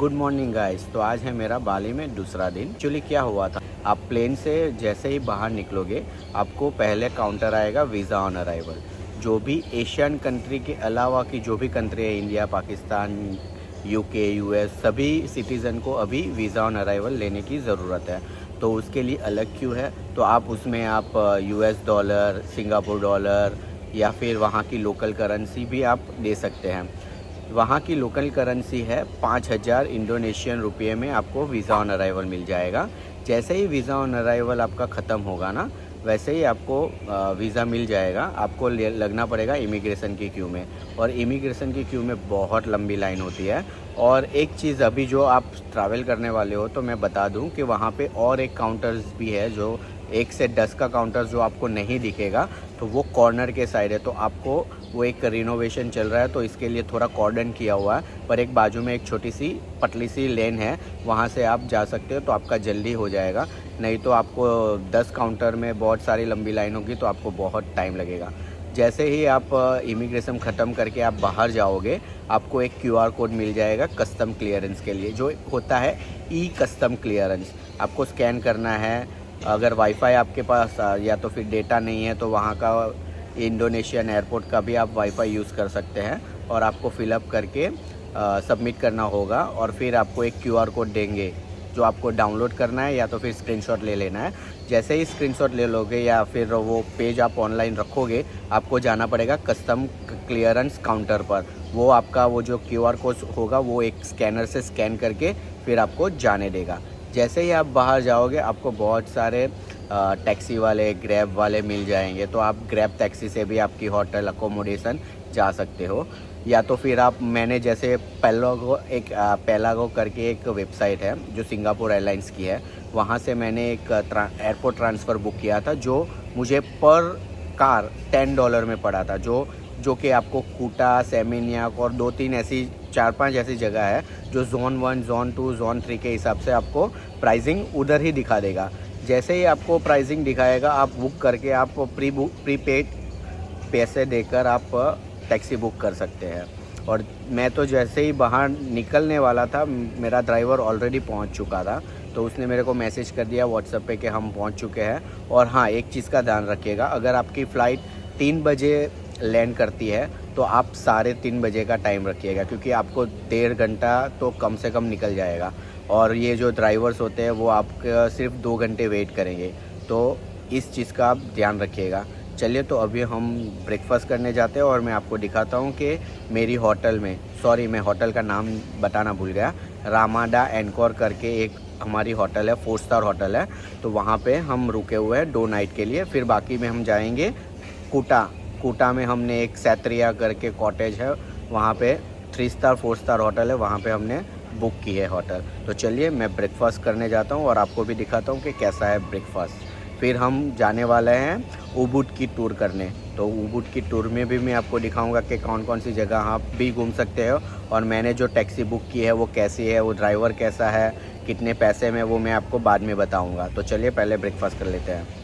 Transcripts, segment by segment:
Good morning guys. तो आज है मेरा बाली में दूसरा दिन। एक्चुअली क्या हुआ था, आप प्लेन से जैसे ही बाहर निकलोगे आपको पहले काउंटर आएगा वीज़ा ऑन अराइवल। जो भी एशियन कंट्री के अलावा की जो भी कंट्री है, इंडिया, पाकिस्तान, यूके, यूएस, सभी सिटीज़न को अभी वीज़ा ऑन अराइवल लेने की ज़रूरत है। तो उसके लिए अलग क्यों है, तो आप उसमें आप यूएस डॉलर, सिंगापुर डॉलर या फिर वहाँ की लोकल करेंसी भी आप दे सकते हैं। वहाँ की लोकल करेंसी है 5,000 इंडोनेशियन रुपये में आपको वीज़ा ऑन अराइवल मिल जाएगा। जैसे ही वीज़ा ऑन अराइवल आपका ख़त्म होगा ना, वैसे ही आपको वीज़ा मिल जाएगा। आपको लगना पड़ेगा इमिग्रेशन की क्यू में, और इमिग्रेशन की क्यू में बहुत लंबी लाइन होती है। और एक चीज़, अभी जो आप ट्रैवल करने वाले हो तो मैं बता दूं कि वहाँ पे और एक काउंटर्स भी है, जो 1 से 10 का काउंटर जो आपको नहीं दिखेगा, तो वो कॉर्नर के साइड है। तो आपको वो एक रिनोवेशन चल रहा है, तो इसके लिए थोड़ा कॉर्डन किया हुआ है, पर एक बाजू में एक छोटी सी पतली सी लेन है, वहाँ से आप जा सकते हो, तो आपका जल्दी हो जाएगा। नहीं तो आपको 10 काउंटर में बहुत सारी लंबी लाइन होगी, तो आपको बहुत टाइम लगेगा। जैसे ही आप इमिग्रेशन ख़त्म करके आप बाहर जाओगे, आपको एक क्यूआर कोड मिल जाएगा कस्टम क्लियरेंस के लिए, जो होता है ई कस्टम क्लियरेंस। आपको स्कैन करना है। अगर वाईफाई आपके पास या तो फिर डेटा नहीं है, तो वहाँ का इंडोनेशियन एयरपोर्ट का भी आप वाईफाई यूज़ कर सकते हैं, और आपको फिलअप करके सबमिट करना होगा। और फिर आपको एक क्यूआर कोड देंगे, जो आपको डाउनलोड करना है या तो फिर स्क्रीनशॉट ले लेना है। जैसे ही स्क्रीनशॉट ले लोगे या फिर वो पेज आप ऑनलाइन रखोगे, आपको जाना पड़ेगा कस्टम क्लियरेंस काउंटर पर। वो आपका वो जो क्यूआर कोड होगा, वो एक स्कैनर से स्कैन करके फिर आपको जाने देगा। जैसे ही आप बाहर जाओगे, आपको बहुत सारे टैक्सी वाले, ग्रैब वाले मिल जाएंगे, तो आप ग्रैब टैक्सी से भी आपकी होटल अकोमोडेशन जा सकते हो। या तो फिर आप, मैंने जैसे पेलागो करके एक वेबसाइट है जो सिंगापुर एयरलाइंस की है, वहाँ से मैंने एक एयरपोर्ट ट्रांसफ़र बुक किया था, जो मुझे पर कार $10 में पड़ा था, जो कि आपको कूटा, सेमिनियाक और 2-3 ऐसी 4-5 ऐसी जगह है, जो ज़ोन 1, ज़ोन 2, ज़ोन 3 के हिसाब से आपको प्राइसिंग उधर ही दिखा देगा। जैसे ही आपको प्राइसिंग दिखाएगा, आप बुक करके आप प्रीपेड पैसे देकर आप टैक्सी बुक कर सकते हैं। और मैं तो जैसे ही बाहर निकलने वाला था, मेरा ड्राइवर ऑलरेडी पहुंच चुका था, तो उसने मेरे को मैसेज कर दिया व्हाट्सएप पे कि हम पहुंच चुके हैं। और हाँ, एक चीज़ का ध्यान रखिएगा, अगर आपकी फ़्लाइट 3 बजे लैंड करती है, तो आप 3:30 बजे का टाइम रखिएगा, क्योंकि आपको 1.5 घंटा तो कम से कम निकल जाएगा। और ये जो ड्राइवर्स होते हैं, वो आपका सिर्फ 2 घंटे वेट करेंगे, तो इस चीज़ का आप ध्यान रखिएगा। चलिए, तो अभी हम ब्रेकफास्ट करने जाते हैं, और मैं आपको दिखाता हूँ कि मेरी होटल में, सॉरी मैं होटल का नाम बताना भूल गया, रामाडा एनकोर करके एक हमारी होटल है, 4 स्टार होटल है। तो वहाँ पे हम रुके हुए हैं 2 नाइट के लिए। फिर बाकी में हम जाएंगे कूटा में हमने एक सैत्रिया करके कॉटेज है, वहाँ पे 3 स्टार 4 स्टार होटल है, वहाँ पे हमने बुक की है होटल। तो चलिए, मैं ब्रेकफास्ट करने जाता हूँ और आपको भी दिखाता हूँ कि कैसा है ब्रेकफास्ट। फिर हम जाने वाले हैं उबुड की टूर करने। तो उबुड की टूर में भी मैं आपको दिखाऊंगा कि कौन कौन सी जगह आप भी घूम सकते हो, और मैंने जो टैक्सी बुक की है वो कैसी है, वो ड्राइवर कैसा है, कितने पैसे में, वो मैं आपको बाद में बताऊंगा। तो चलिए पहले ब्रेकफास्ट कर लेते हैं।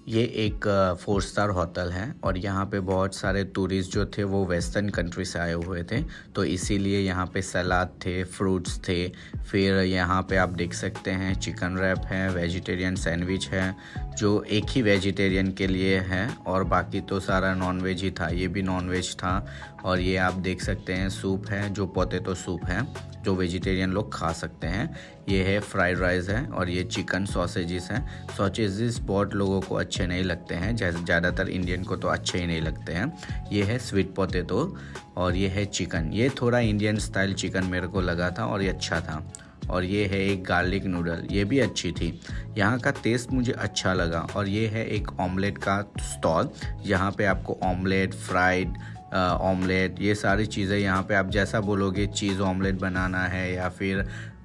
ये एक 4 स्टार होटल है, और यहाँ पे बहुत सारे टूरिस्ट जो थे वो वेस्टर्न कंट्री से आए हुए थे, तो इसीलिए यहाँ पे सलाद थे, फ्रूट्स थे। फिर यहाँ पे आप देख सकते हैं चिकन रैप है, वेजिटेरियन सैंडविच है, जो एक ही वेजिटेरियन के लिए है, और बाकी तो सारा नॉन वेज ही था। ये भी नॉन वेज था। और ये आप देख सकते हैं सूप है, जो पोटैटो सूप है, जो वेजिटेरियन लोग खा सकते हैं। ये है फ्राइड राइस है, और ये चिकन सॉसेजेस हैं। सॉसेजेस बहुत लोगों को अच्छे नहीं लगते हैं, ज़्यादातर इंडियन को तो अच्छे ही नहीं लगते हैं। ये है स्वीट पोटैटो, और ये है चिकन। ये थोड़ा इंडियन स्टाइल चिकन मेरे को लगा था, और ये अच्छा था। और ये है एक गार्लिक नूडल, ये भी अच्छी थी। यहाँ का टेस्ट मुझे अच्छा लगा। और ये है एक ऑमलेट का स्टॉल, जहाँ पे आपको ऑमलेट, फ्राइड ऑमलेट, ये सारी चीज़ें यहाँ पे आप जैसा बोलोगे, चीज़ ऑमलेट बनाना है या फिर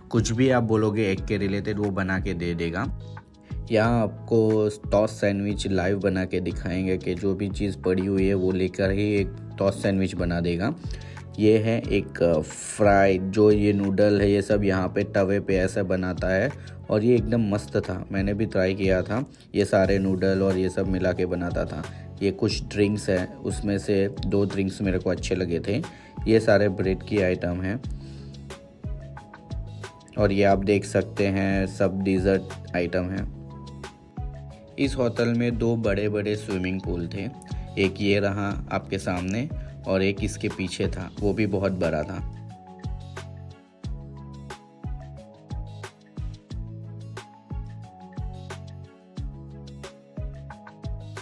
कुछ भी आप बोलोगे एग के रिलेटेड, वो बना के दे देगा। यहाँ आपको टॉस सैंडविच लाइव बना के दिखाएंगे कि जो भी चीज़ पड़ी हुई है वो लेकर ही एक टॉस सैंडविच बना देगा। ये है एक फ्राइड, जो ये नूडल है, ये सब यहाँ पे तवे पे ऐसा बनाता है, और ये एकदम मस्त था। मैंने भी ट्राई किया था, ये सारे नूडल और ये सब मिला के बनाता था। ये कुछ ड्रिंक्स हैं, उसमें से 2 ड्रिंक्स मेरे को अच्छे लगे थे। ये सारे ब्रेड की आइटम हैं। और ये आप देख सकते हैं सब डिज़र्ट आइटम हैं। इस होटल में 2 बड़े बड़े स्विमिंग पूल थे। एक ये रहा आपके सामने और एक इसके पीछे था, वो भी बहुत बड़ा था।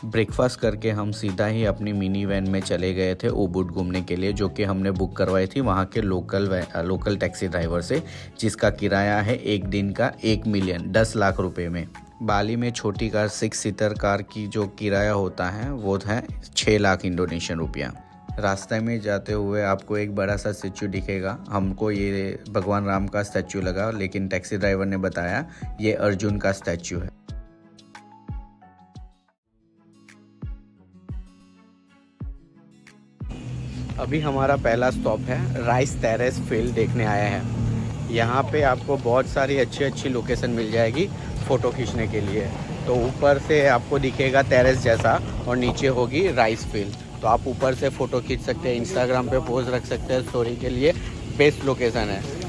ब्रेकफास्ट करके हम सीधा ही अपनी मिनी वैन में चले गए थे उबुड घूमने के लिए, जो कि हमने बुक करवाई थी वहाँ के लोकल टैक्सी ड्राइवर से, जिसका किराया है एक दिन का 1 मिलियन 10 लाख रुपए में। बाली में छोटी कार 6 सीटर कार की जो किराया होता है वो है 6 लाख इंडोनेशियन रुपया। रास्ते में जाते हुए आपको एक बड़ा सा स्टैचू दिखेगा। हमको ये भगवान राम का स्टैचू लगा, लेकिन टैक्सी ड्राइवर ने बताया ये अर्जुन का स्टैचू है। अभी हमारा पहला स्टॉप है राइस टेरेस फील्ड देखने आया है। यहाँ पे आपको बहुत सारी अच्छी लोकेशन मिल जाएगी फ़ोटो खींचने के लिए। तो ऊपर से आपको दिखेगा टेरेस जैसा और नीचे होगी राइस फील्ड। तो आप ऊपर से फ़ोटो खींच सकते हैं, इंस्टाग्राम पे पोस्ट रख सकते हैं स्टोरी के लिए। बेस्ट लोकेशन है।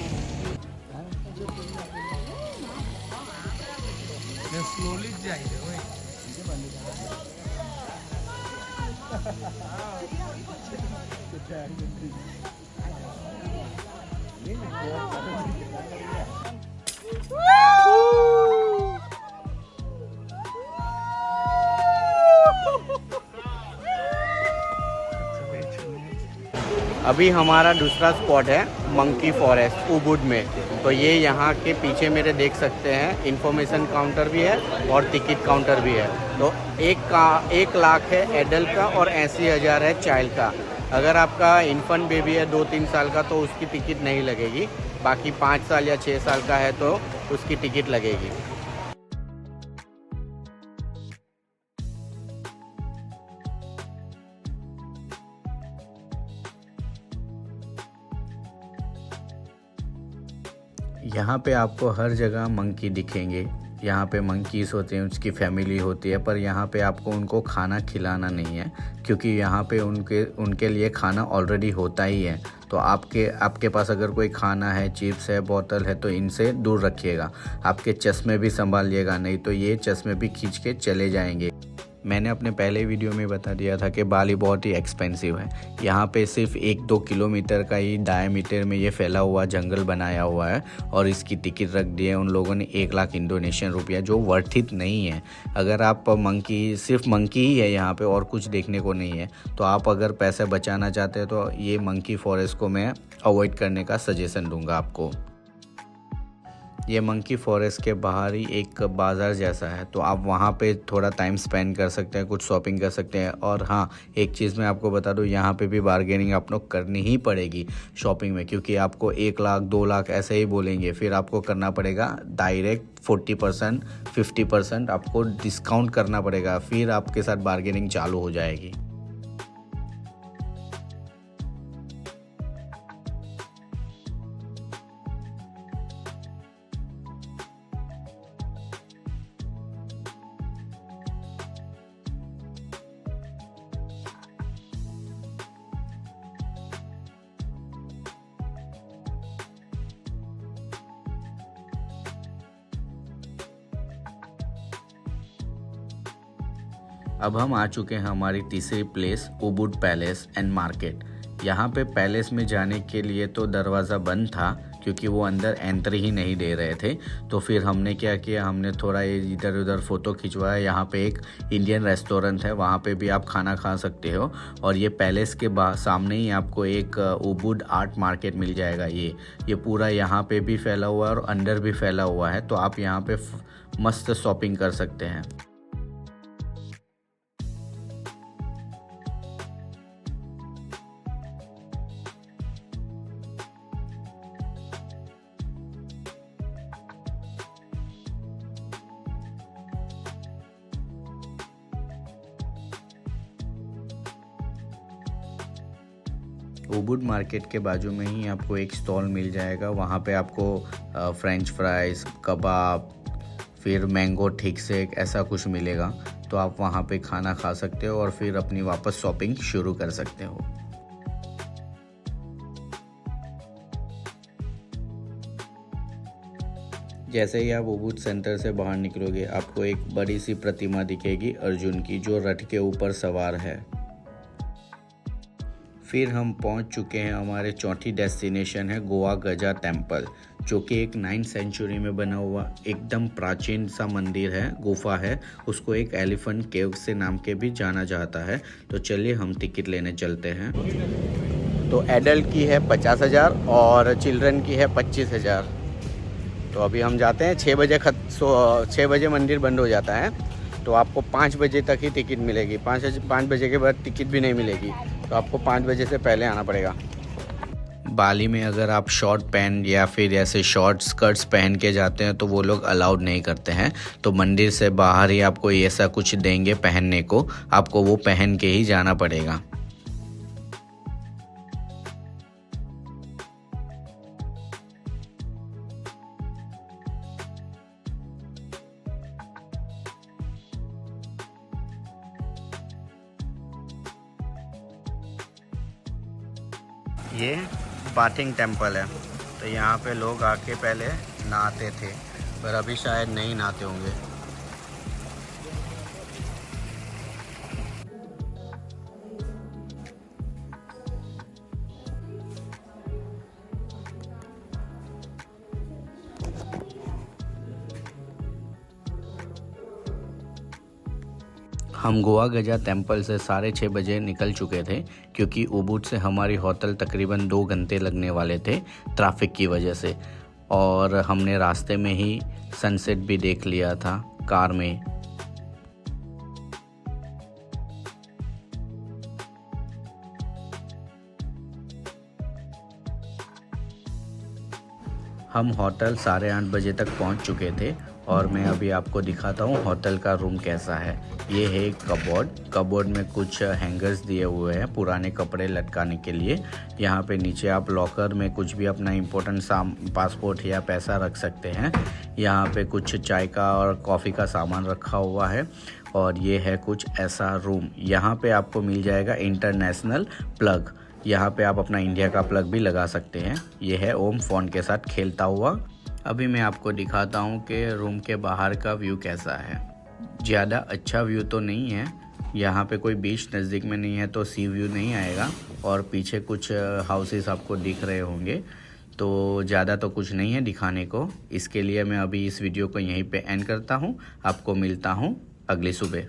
अभी हमारा दूसरा स्पॉट है मंकी फॉरेस्ट उबुड में। तो ये यहाँ के पीछे मेरे देख सकते हैं इन्फॉर्मेशन काउंटर भी है और टिकट काउंटर भी है। तो 1 लाख है एडल्ट का और 80,000 है चाइल्ड का। अगर आपका इन्फेंट बेबी है 2-3 साल का तो उसकी टिकट नहीं लगेगी। बाकी 5 साल या 6 साल का है तो उसकी टिकट लगेगी। यहाँ पे आपको हर जगह मंकी दिखेंगे। यहाँ पे मंकीज़ होते हैं, उसकी फैमिली होती है, पर यहाँ पे आपको उनको खाना खिलाना नहीं है, क्योंकि यहाँ पे उनके लिए खाना ऑलरेडी होता ही है। तो आपके पास अगर कोई खाना है, चिप्स है, बोतल है, तो इनसे दूर रखिएगा। आपके चश्मे भी संभालिएगा, नहीं तो ये चश्मे भी खींच के चले जाएंगे। मैंने अपने पहले वीडियो में बता दिया था कि बाली बहुत ही एक्सपेंसिव है। यहाँ पे सिर्फ 1-2 किलोमीटर का ही डायमीटर में ये फैला हुआ जंगल बनाया हुआ है और इसकी टिकट रख दी है उन लोगों ने 1 लाख इंडोनेशियन रुपया, जो वर्थित नहीं है। अगर आप सिर्फ मंकी ही है यहाँ पे और कुछ देखने को नहीं है, तो आप अगर पैसे बचाना चाहते हैं तो ये मंकी फॉरेस्ट को मैं अवॉइड करने का सजेशन दूंगा आपको। ये मंकी फॉरेस्ट के बाहर ही एक बाज़ार जैसा है, तो आप वहाँ पे थोड़ा टाइम स्पेंड कर सकते हैं, कुछ शॉपिंग कर सकते हैं। और हाँ, एक चीज़ मैं आपको बता दूँ, यहाँ पे भी बार्गेनिंग आप लोग करनी ही पड़ेगी शॉपिंग में, क्योंकि आपको 1 लाख 2 लाख ऐसे ही बोलेंगे, फिर आपको करना पड़ेगा डायरेक्ट 40% 50% आपको डिस्काउंट करना पड़ेगा, फिर आपके साथ बार्गेनिंग चालू हो जाएगी। अब हम आ चुके हैं हमारी तीसरी प्लेस उबुड पैलेस एंड मार्केट। यहाँ पे पैलेस में जाने के लिए तो दरवाज़ा बंद था, क्योंकि वो अंदर एंट्री ही नहीं दे रहे थे। तो फिर हमने क्या किया, हमने थोड़ा इधर उधर फ़ोटो खिंचवाया। यहाँ पे एक इंडियन रेस्टोरेंट है, वहाँ पे भी आप खाना खा सकते हो। और ये पैलेस के सामने ही आपको एक उबुड आर्ट मार्केट मिल जाएगा। ये पूरा यहाँ पे भी फैला हुआ है और अंदर भी फैला हुआ है, तो आप यहाँ पे मस्त शॉपिंग कर सकते हैं। उबुड मार्केट के बाजू में ही आपको एक स्टॉल मिल जाएगा। वहाँ पे आपको फ्रेंच फ्राइज़, कबाब, फिर मैंगो ठीक से ऐसा कुछ मिलेगा। तो आप वहाँ पे खाना खा सकते हो और फिर अपनी वापस शॉपिंग शुरू कर सकते हो। जैसे ही आप उबुड सेंटर से बाहर निकलोगे आपको एक बड़ी सी प्रतिमा दिखेगी अर्जुन की, जो रथ के ऊपर सवार है। फिर हम पहुंच चुके हैं, हमारे चौथी डेस्टिनेशन है गोवा गजा टेम्पल, जो कि एक 9th सेंचुरी में बना हुआ एकदम प्राचीन सा मंदिर है, गुफा है। उसको एक एलिफेंट केव से नाम के भी जाना जाता है। तो चलिए हम टिकट लेने चलते हैं। तो एडल्ट की है 50,000 और चिल्ड्रन की है 25,000। तो अभी हम जाते हैं 6 बजे 6 बजे मंदिर बंद हो जाता है, तो आपको 5 बजे तक ही टिकट मिलेगी। 5 बजे के बाद टिकट भी नहीं मिलेगी, तो आपको 5 बजे से पहले आना पड़ेगा। बाली में अगर आप शॉर्ट पैंट या फिर ऐसे शॉर्ट स्कर्ट्स पहन के जाते हैं तो वो लोग अलाउड नहीं करते हैं। तो मंदिर से बाहर ही आपको ऐसा कुछ देंगे पहनने को, आपको वो पहन के ही जाना पड़ेगा। ये बाथिंग टेम्पल है, तो यहाँ पे लोग आके पहले नहाते थे, पर अभी शायद नहीं नहाते होंगे। हम गोवा गजा टेम्पल से 6:30 बजे निकल चुके थे, क्योंकि उबुड से हमारी होटल तकरीबन 2 घंटे लगने वाले थे ट्रैफिक की वजह से। और हमने रास्ते में ही सनसेट भी देख लिया था कार में। हम होटल 8:30 बजे तक पहुंच चुके थे, और मैं अभी आपको दिखाता हूं होटल का रूम कैसा है। ये है एक कबोर्ड में कुछ हैंगर्स दिए हुए हैं पुराने कपड़े लटकाने के लिए। यहाँ पे नीचे आप लॉकर में कुछ भी अपना इम्पोर्टेंट पासपोर्ट या पैसा रख सकते हैं। यहाँ पे कुछ चाय का और कॉफ़ी का सामान रखा हुआ है। और ये है कुछ ऐसा रूम। यहाँ पे आपको मिल जाएगा इंटरनेशनल प्लग, यहाँ पे आप अपना इंडिया का प्लग भी लगा सकते हैं। ये है ओम फ़ोन के साथ खेलता हुआ। अभी मैं आपको दिखाता हूँ कि रूम के बाहर का व्यू कैसा है। ज़्यादा अच्छा व्यू तो नहीं है, यहाँ पे कोई बीच नज़दीक में नहीं है तो सी व्यू नहीं आएगा। और पीछे कुछ हाउसेस आपको दिख रहे होंगे, तो ज़्यादा तो कुछ नहीं है दिखाने को। इसके लिए मैं अभी इस वीडियो को यहीं पे एंड करता हूँ। आपको मिलता हूँ अगली सुबह।